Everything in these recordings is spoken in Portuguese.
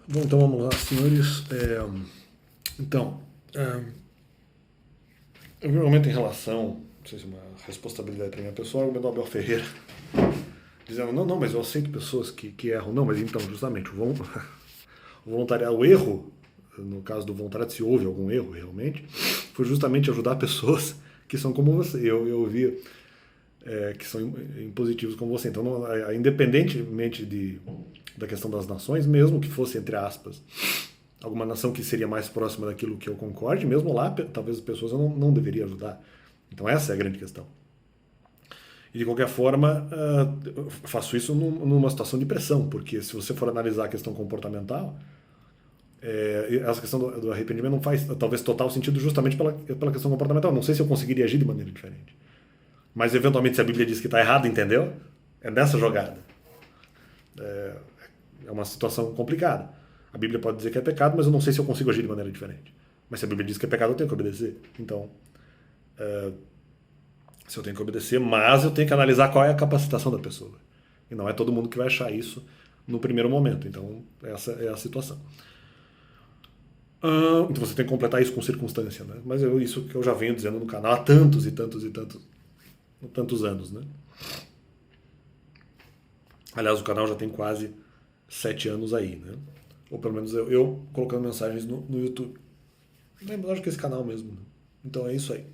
Bom, então vamos lá, senhores. Então, eu vi um argumento em relação, não sei se é uma responsabilidade para minha pessoa, o argumento do Abel Ferreira, dizendo, não, mas eu aceito pessoas que erram. Não, mas então, justamente, o voluntariado, o erro, no caso do voluntariado, se houve algum erro realmente, foi justamente ajudar pessoas que são como você. Eu vi que são impositivos como você. Então, não, independentemente da questão das nações, mesmo que fosse, entre aspas, alguma nação que seria mais próxima daquilo que eu concorde, mesmo lá, talvez as pessoas eu não deveria ajudar. Então, essa é a grande questão. E de qualquer forma, faço isso numa situação de pressão, porque se você for analisar a questão comportamental, essa questão do arrependimento não faz talvez total sentido justamente pela questão comportamental. Não sei se eu conseguiria agir de maneira diferente. Mas eventualmente, se a Bíblia diz que está errado, entendeu? É nessa jogada. É uma situação complicada. A Bíblia pode dizer que é pecado, mas eu não sei se eu consigo agir de maneira diferente. Mas se a Bíblia diz que é pecado, eu tenho que obedecer. Então, se eu tenho que obedecer, mas eu tenho que analisar qual é a capacitação da pessoa. E não é todo mundo que vai achar isso no primeiro momento. Então, essa é a situação. Então você tem que completar isso com circunstância, né? Mas isso que eu já venho dizendo no canal há tantos e tantos e tantos anos, né? Aliás, o canal já tem quase 7 anos aí, né? Ou pelo menos eu colocando mensagens no YouTube. Lembro, acho que é esse canal mesmo. Né? Então é isso aí.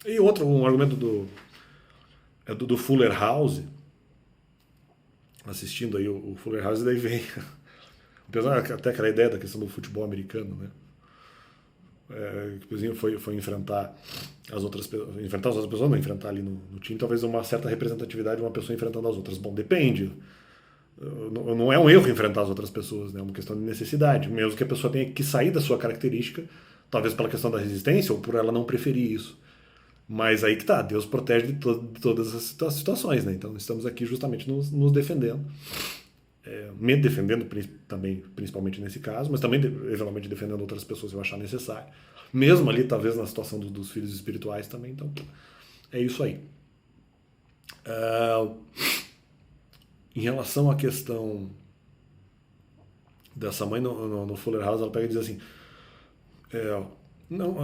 E outro, um argumento do Fuller House, assistindo aí o Fuller House, daí vem apesar até aquela ideia da questão do futebol americano, né? Que o Pezinho foi enfrentar as outras pessoas, não enfrentar ali no time, talvez uma certa representatividade de uma pessoa enfrentando as outras. Bom, depende. Não é um erro enfrentar as outras pessoas, né? É uma questão de necessidade. Mesmo que a pessoa tenha que sair da sua característica, talvez pela questão da resistência ou por ela não preferir isso. Mas aí que tá, Deus protege de todas as situações, né? Então estamos aqui justamente nos defendendo. Me defendendo também, principalmente nesse caso, mas também eventualmente defendendo outras pessoas se eu achar necessário. Mesmo ali, talvez na situação dos filhos espirituais também. Então, é isso aí. Em relação à questão dessa mãe no Fuller House, ela pega e diz assim: é, não,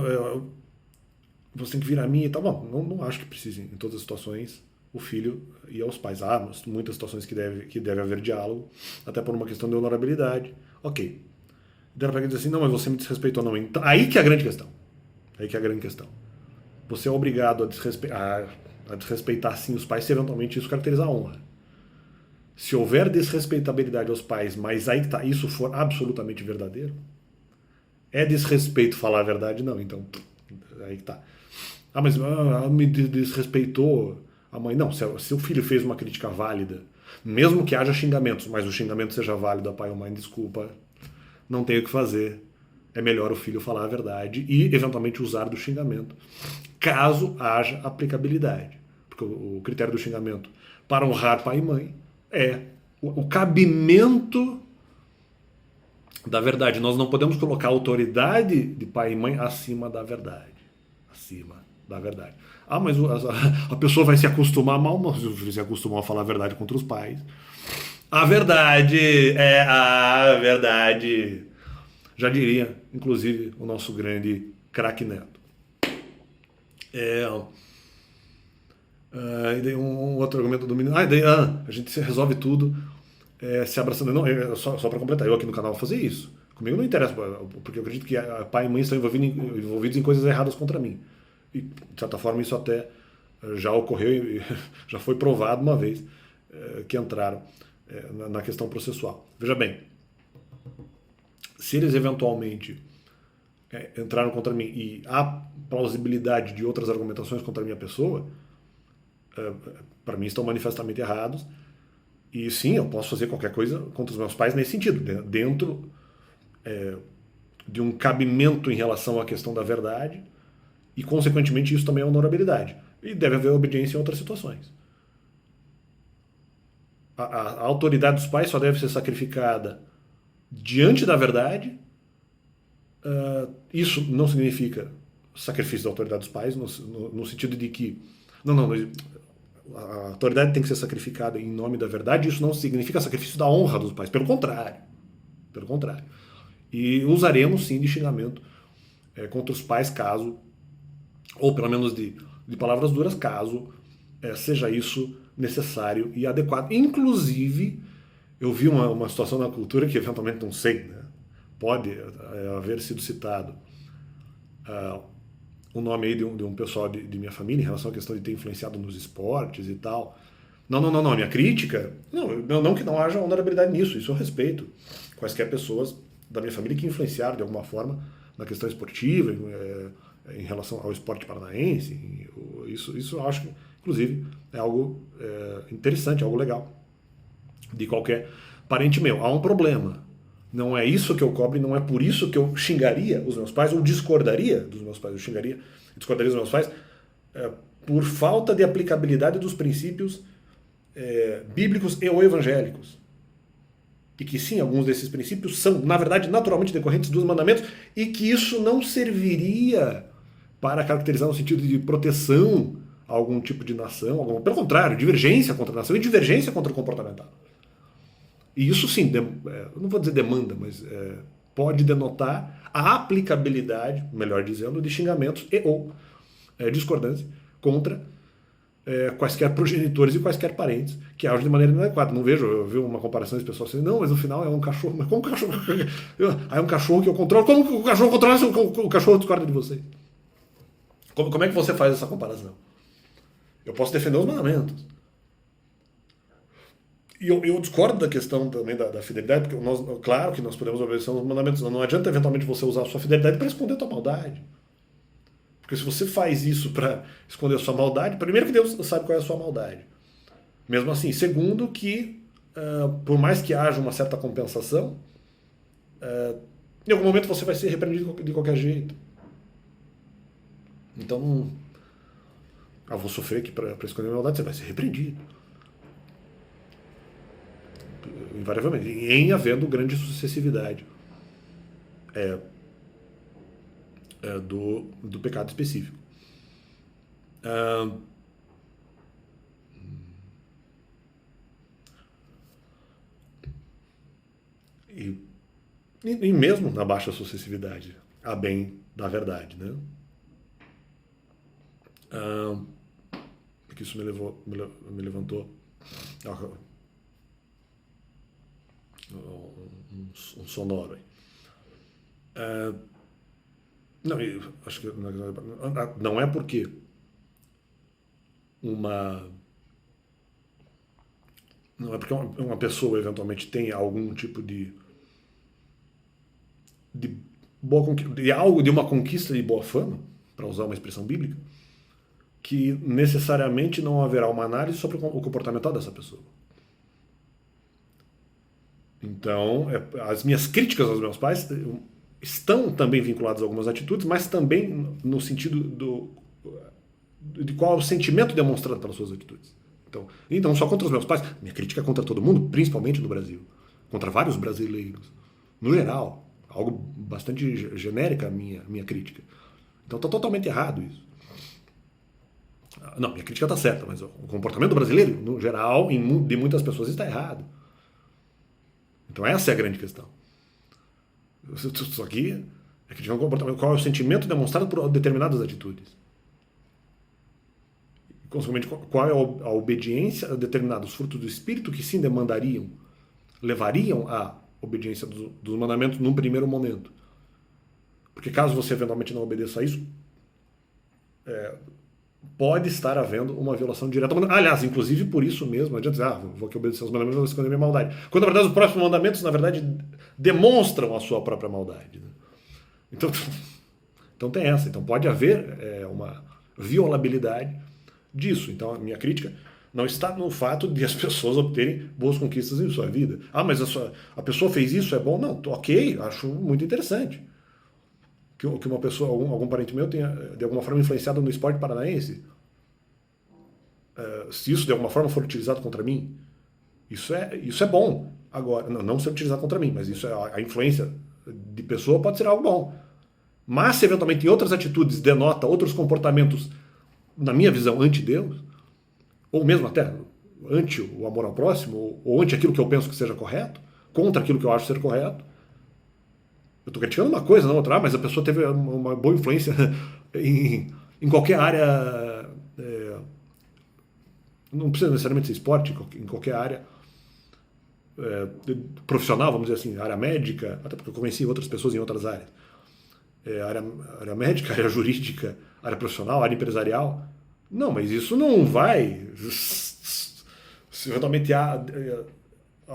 você tem que vir a mim e tal. Bom, não acho que precise, em todas as situações, o filho ir aos pais. Há muitas situações que deve haver diálogo, até por uma questão de honorabilidade. Ok. Daí ela pega e diz assim: não, mas você me desrespeitou, não. Então, aí que é a grande questão. Aí que é a grande questão. Você é obrigado a desrespeitar, sim, os pais, se eventualmente isso caracterizar a honra. Se houver desrespeitabilidade aos pais, mas aí que tá, isso for absolutamente verdadeiro, é desrespeito falar a verdade? Não, então, aí que tá. Mas me desrespeitou a mãe. Não, se o filho fez uma crítica válida, mesmo que haja xingamentos, mas o xingamento seja válido a pai ou mãe, desculpa, não tem o que fazer. É melhor o filho falar a verdade e, eventualmente, usar do xingamento, caso haja aplicabilidade. Porque o critério do xingamento para honrar pai e mãe é o cabimento da verdade. Nós não podemos colocar a autoridade de pai e mãe acima da verdade. Acima da verdade. Mas a pessoa vai se acostumar mal, mas os filhos se acostumam a falar a verdade contra os pais. A verdade é a verdade. Já diria, inclusive, o nosso grande craque Neto. E daí um outro argumento do menino. Daí a gente se resolve tudo se abraçando. Não, só para completar, eu aqui no canal vou fazer isso. Comigo não interessa, porque eu acredito que pai e mãe estão envolvidos em coisas erradas contra mim. E, de certa forma, isso até já ocorreu e já foi provado uma vez que entraram na questão processual. Veja bem, se eles eventualmente entraram contra mim e há plausibilidade de outras argumentações contra a minha pessoa, para mim estão manifestamente errados. E sim, eu posso fazer qualquer coisa contra os meus pais nesse sentido, dentro de um cabimento em relação à questão da verdade, e consequentemente isso também é honorabilidade. E deve haver obediência em outras situações. A autoridade dos pais só deve ser sacrificada diante da verdade. Isso não significa sacrifício da autoridade dos pais, no sentido de que. Não, a autoridade tem que ser sacrificada em nome da verdade, isso não significa sacrifício da honra dos pais, pelo contrário. pelo contrário. E usaremos sim de xingamento contra os pais caso, ou pelo menos de palavras duras caso seja isso necessário e adequado. Inclusive, eu vi uma situação na cultura que eventualmente não sei, né? Pode haver sido citado o nome aí de um pessoal de minha família em relação à questão de ter influenciado nos esportes e tal. Não, minha crítica, não que não haja honorabilidade nisso, isso eu respeito. Quaisquer pessoas da minha família que influenciaram de alguma forma na questão esportiva, em relação ao esporte paranaense, isso eu acho que, inclusive, é algo interessante, algo legal de qualquer parente meu. Há um problema. Não é isso que eu cobro e não é por isso que eu xingaria os meus pais ou discordaria dos meus pais. Eu discordaria dos meus pais por falta de aplicabilidade dos princípios bíblicos e ou evangélicos. E que sim, alguns desses princípios são, na verdade, naturalmente decorrentes dos mandamentos e que isso não serviria para caracterizar no sentido de proteção a algum tipo de nação, pelo contrário, divergência contra a nação e divergência contra o comportamental. E isso sim, não vou dizer demanda, mas pode denotar a aplicabilidade, melhor dizendo, de xingamentos e ou discordância contra quaisquer progenitores e quaisquer parentes que agem de maneira inadequada. Eu vi uma comparação de pessoas assim, não, mas no final é um cachorro. Mas como cachorro? É um cachorro que eu controlo. Como que o cachorro controla se o cachorro discorda de você? Como é que você faz essa comparação? Eu posso defender os mandamentos. E eu discordo da questão também da fidelidade, porque claro que nós podemos obedecer aos mandamentos. Não adianta eventualmente você usar a sua fidelidade para esconder a tua maldade. Porque se você faz isso para esconder a sua maldade, primeiro que Deus sabe qual é a sua maldade. Mesmo assim. Segundo que, por mais que haja uma certa compensação, em algum momento você vai ser repreendido de qualquer jeito. Então, vou sofrer aqui para esconder a maldade, você vai ser repreendido. Invariavelmente, em havendo grande sucessividade do pecado específico. E mesmo na baixa sucessividade, a bem da verdade, né? Porque isso me levantou um sonoro aí. Não, acho que não é porque uma pessoa eventualmente tem algum tipo de uma conquista de boa fama, para usar uma expressão bíblica, que necessariamente não haverá uma análise sobre o comportamental dessa pessoa. Então, as minhas críticas aos meus pais estão também vinculadas a algumas atitudes, mas também no sentido de qual é o sentimento demonstrado pelas suas atitudes. Então, só contra os meus pais, minha crítica é contra todo mundo, principalmente no Brasil, contra vários brasileiros, no geral, algo bastante genérica a minha crítica. Então está totalmente errado isso. Não, minha crítica está certa, mas o comportamento brasileiro, no geral, de muitas pessoas, está errado. Então essa é a grande questão. Isso aqui é que tiver um comportamento. Qual é o sentimento demonstrado por determinadas atitudes? Consequentemente, qual é a obediência a determinados frutos do Espírito que sim levariam à obediência dos mandamentos num primeiro momento. Porque caso você eventualmente não obedeça a isso, pode estar havendo uma violação direta. Aliás, inclusive por isso mesmo, não adianta dizer, vou aqui obedecer aos mandamentos, vou esconder minha maldade. Quando, na verdade, os próprios mandamentos, na verdade, demonstram a sua própria maldade. Né? Então tem essa. Então pode haver uma violabilidade disso. Então a minha crítica não está no fato de as pessoas obterem boas conquistas em sua vida. Mas a pessoa fez isso, é bom? Não, ok, acho muito interessante. Que uma pessoa, algum parente meu tenha de alguma forma influenciado no esporte paranaense, se isso de alguma forma for utilizado contra mim, isso é bom. Agora, não ser utilizado contra mim, mas isso a influência de pessoa pode ser algo bom. Mas se eventualmente em outras atitudes denota outros comportamentos, na minha visão, anti-Deus, ou mesmo até anti o amor ao próximo, ou anti aquilo que eu penso que seja correto, contra aquilo que eu acho ser correto, Eu estou criticando uma coisa, não outra, mas a pessoa teve uma boa influência em qualquer área, não precisa necessariamente ser esporte, em qualquer área profissional, vamos dizer assim, área médica, até porque eu conheci outras pessoas em outras áreas, área médica, área jurídica, área profissional, área empresarial. Não, mas isso não vai. Se eventualmente há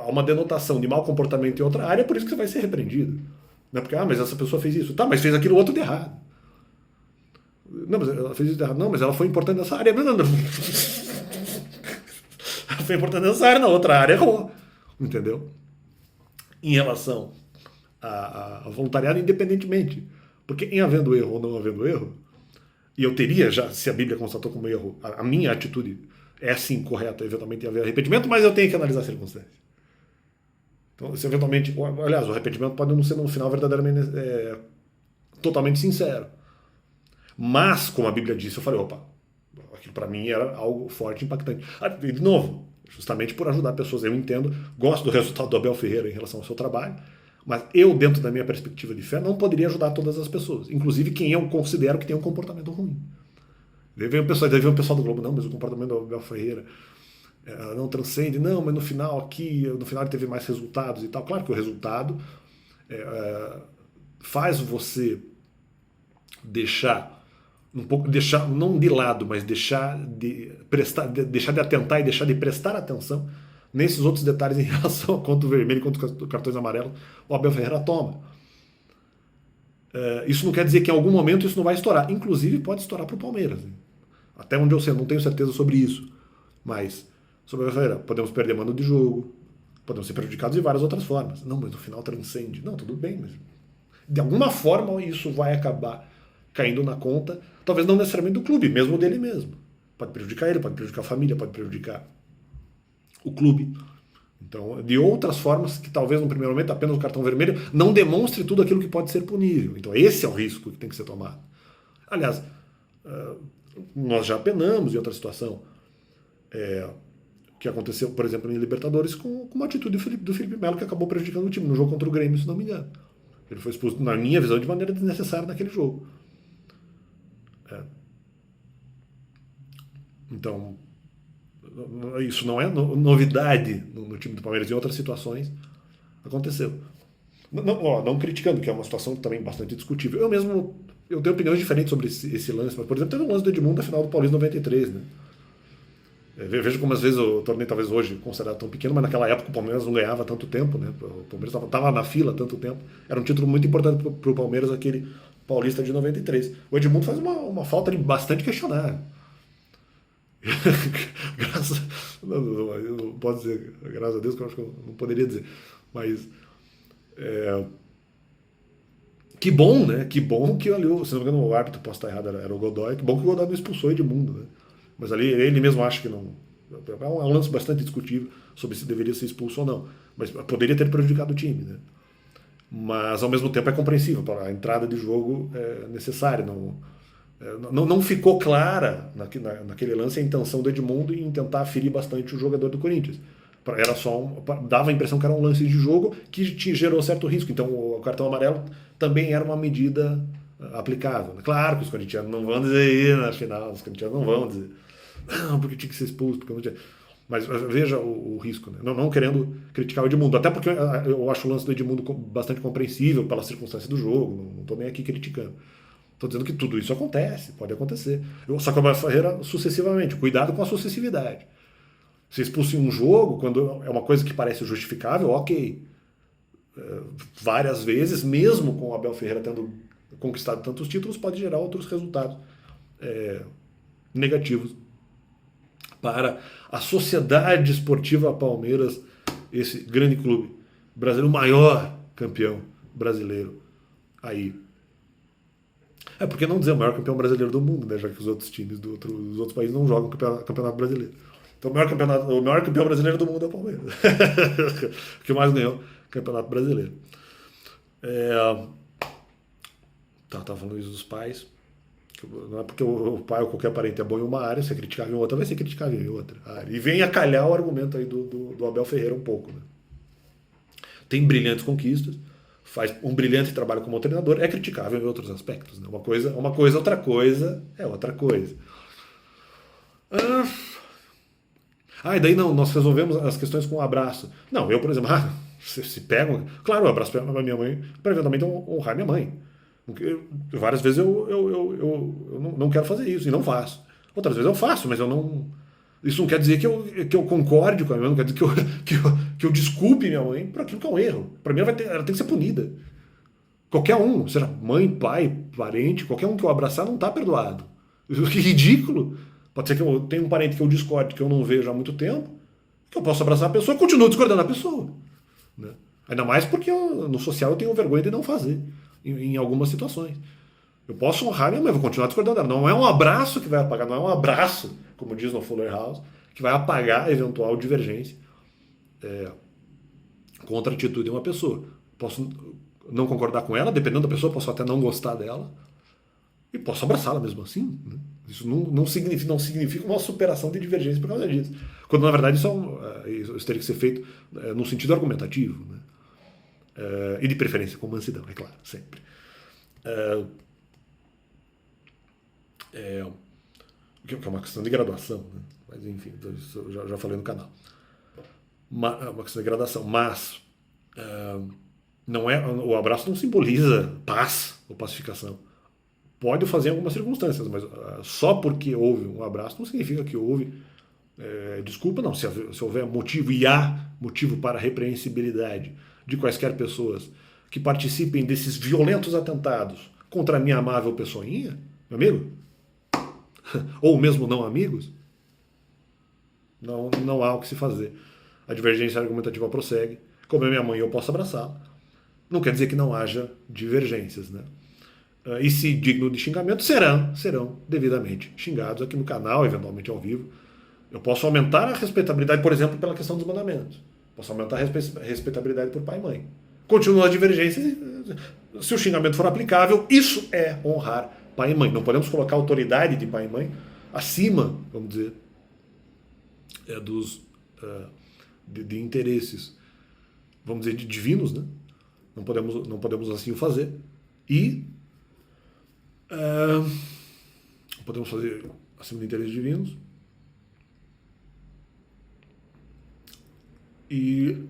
uma denotação de mau comportamento em outra área, é por isso que você vai ser repreendido. Não é porque, mas essa pessoa fez isso. Tá, mas fez aquilo outro de errado. Não, mas ela fez isso de errado. Não, mas ela foi importante nessa área. Não, não, não. Ela foi importante nessa área, na outra área errou. Entendeu? Em relação ao voluntariado, independentemente. Porque em havendo erro ou não havendo erro, e eu teria já, se a Bíblia constatou como erro, a minha atitude é sim correta, eventualmente haver arrependimento, mas eu tenho que analisar a circunstância. Então, se eventualmente, aliás, o arrependimento pode não ser no final verdadeiramente totalmente sincero. Mas, como a Bíblia disse, eu falei, opa, aquilo para mim era algo forte e impactante. E de novo, justamente por ajudar pessoas, eu entendo, gosto do resultado do Abel Ferreira em relação ao seu trabalho, mas eu, dentro da minha perspectiva de fé, não poderia ajudar todas as pessoas, inclusive quem eu considero que tem um comportamento ruim. Daí vem o pessoal do Globo, não, mas o comportamento do Abel Ferreira não transcende, não, mas no final ele teve mais resultados e tal. Claro que o resultado faz você deixar um pouco, deixar não de lado, mas deixar de atentar e deixar de prestar atenção nesses outros detalhes em relação ao conto vermelho e contra os cartões amarelos, o Abel Ferreira toma. Isso não quer dizer que em algum momento isso não vai estourar. Inclusive pode estourar para o Palmeiras. Né? Até onde eu sei, não tenho certeza sobre isso. Mas, sobre a Abel Ferreira, podemos perder mando de jogo, podemos ser prejudicados de várias outras formas. Não, mas no final transcende. Não, tudo bem, mas de alguma forma isso vai acabar caindo na conta, talvez não necessariamente do clube, mesmo dele mesmo. Pode prejudicar ele, pode prejudicar a família, pode prejudicar o clube. Então, de outras formas que talvez no primeiro momento apenas o cartão vermelho não demonstre tudo aquilo que pode ser punível. Então, esse é o risco que tem que ser tomado. Aliás, nós já penamos em outra situação. Que aconteceu, por exemplo, em Libertadores com uma atitude do Felipe Melo que acabou prejudicando o time no jogo contra o Grêmio, se não me engano. Ele foi expulso, na minha visão, de maneira desnecessária naquele jogo. Então, isso não é novidade no time do Palmeiras. Em outras situações aconteceu. Não criticando, que é uma situação também bastante discutível. Eu tenho opiniões diferentes sobre esse lance, mas, por exemplo, teve um lance do Edmundo na final do Paulista 93, né? Veja como às vezes o torneio talvez hoje considerado tão pequeno, mas naquela época o Palmeiras não ganhava tanto tempo, né? O Palmeiras estava na fila há tanto tempo. Era um título muito importante para o Palmeiras, aquele Paulista de 93. O Edmundo faz uma falta de bastante questionável. Não pode dizer, graças a Deus, que eu acho que eu não poderia dizer. Mas que bom, né? Que bom que ali, se não me engano, o árbitro, posso estar errado, era o Godoy. Que bom que o Godoy não expulsou o Edmundo, né? Mas ali ele mesmo acha que não. É um lance bastante discutível sobre se deveria ser expulso ou não. Mas poderia ter prejudicado o time, né? Mas ao mesmo tempo é compreensível. A entrada de jogo é necessária. Não ficou clara naquele lance a intenção do Edmundo em tentar ferir bastante o jogador do Corinthians. Era só dava a impressão que era um lance de jogo que te gerou certo risco. Então o cartão amarelo também era uma medida aplicável. Claro que os corintianos não vão dizer isso na final, os corintianos não vão dizer não, porque tinha que ser expulso, porque não tinha. Mas veja o risco, né? Não querendo criticar o Edmundo, até porque eu acho o lance do Edmundo bastante compreensível pela circunstância do jogo, não estou nem aqui criticando. Estou dizendo que tudo isso acontece, pode acontecer. Só que a Ferreira sucessivamente, cuidado com a sucessividade. Se expulsa em um jogo, quando é uma coisa que parece justificável, ok. Várias vezes, mesmo com o Abel Ferreira tendo conquistado tantos títulos, pode gerar outros resultados negativos para a Sociedade Esportiva Palmeiras, esse grande clube brasileiro, o maior campeão brasileiro aí. Por que não dizer o maior campeão brasileiro do mundo, né? Já que os outros times dos outros países não jogam campeonato brasileiro. Então o maior campeão brasileiro do mundo é o Palmeiras. O que mais ganhou campeonato brasileiro. Tava falando isso dos pais. Não é porque o pai ou qualquer parente é bom em uma área, se é criticável em outra, vai ser criticável em outra área. E vem a calhar o argumento aí do Abel Ferreira um pouco. Né? Tem brilhantes conquistas, faz um brilhante trabalho como treinador, é criticável em outros aspectos. Né? Uma coisa, outra coisa é outra coisa. E daí não, nós resolvemos as questões com um abraço. Não, eu, por exemplo, se pegam. Claro, eu abraço a minha mãe para eventualmente honrar minha mãe. Várias vezes eu não quero fazer isso e não faço. Outras vezes eu faço, mas eu não. Isso não quer dizer que eu concorde com a minha mãe, não quer dizer que eu desculpe minha mãe por aquilo que é um erro. Para mim, ela tem que ser punida. Qualquer um, seja mãe, pai, parente, qualquer um que eu abraçar não está perdoado. Que ridículo. Pode ser que eu tenha um parente que eu discorde, que eu não vejo há muito tempo, que eu posso abraçar a pessoa e continuo discordando da pessoa. Né? Ainda mais porque no social eu tenho vergonha de não fazer, em algumas situações. Eu posso honrar minha mãe, vou continuar discordando dela. Não é um abraço que vai apagar, não é um abraço, como diz no Fuller House, que vai apagar a eventual divergência contra a atitude de uma pessoa. Posso não concordar com ela, dependendo da pessoa, posso até não gostar dela, e posso abraçá-la mesmo assim. Né? Isso não significa uma superação de divergência por causa disso. Quando, na verdade, isso teria que ser feito num sentido argumentativo. Né? E de preferência com mansidão, é claro, sempre. Que é uma questão de graduação, né? Mas enfim, isso eu já falei no canal. É uma questão de graduação, mas não é, o abraço não simboliza paz ou pacificação. Pode fazer em algumas circunstâncias, mas só porque houve um abraço não significa que houve desculpa, não. Se houver motivo, e há motivo para repreensibilidade de quaisquer pessoas que participem desses violentos atentados contra a minha amável pessoinha, meu amigo, ou mesmo não amigos, não há o que se fazer. A divergência argumentativa prossegue. Como é minha mãe, eu posso abraçá-la. Não quer dizer que não haja divergências, né? E se digno de xingamento, serão devidamente xingados aqui no canal, eventualmente ao vivo. Eu posso aumentar a respeitabilidade, por exemplo, pela questão dos mandamentos. Posso aumentar a respeitabilidade por pai e mãe. Continua as divergências. Se o xingamento for aplicável, isso é honrar pai e mãe. Não podemos colocar a autoridade de pai e mãe acima, vamos dizer, de interesses, vamos dizer, de divinos, né? Não podemos assim o fazer. E podemos fazer acima de interesses divinos. E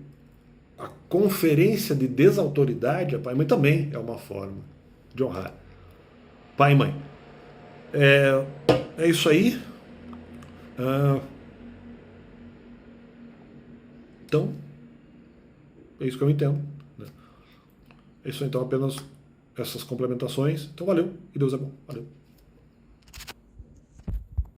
a conferência de desautoridade a pai e mãe também é uma forma de honrar pai e mãe. É isso aí. Então, é isso que eu entendo. Né? É isso aí, então, apenas essas complementações. Então, valeu e Deus é bom. Valeu.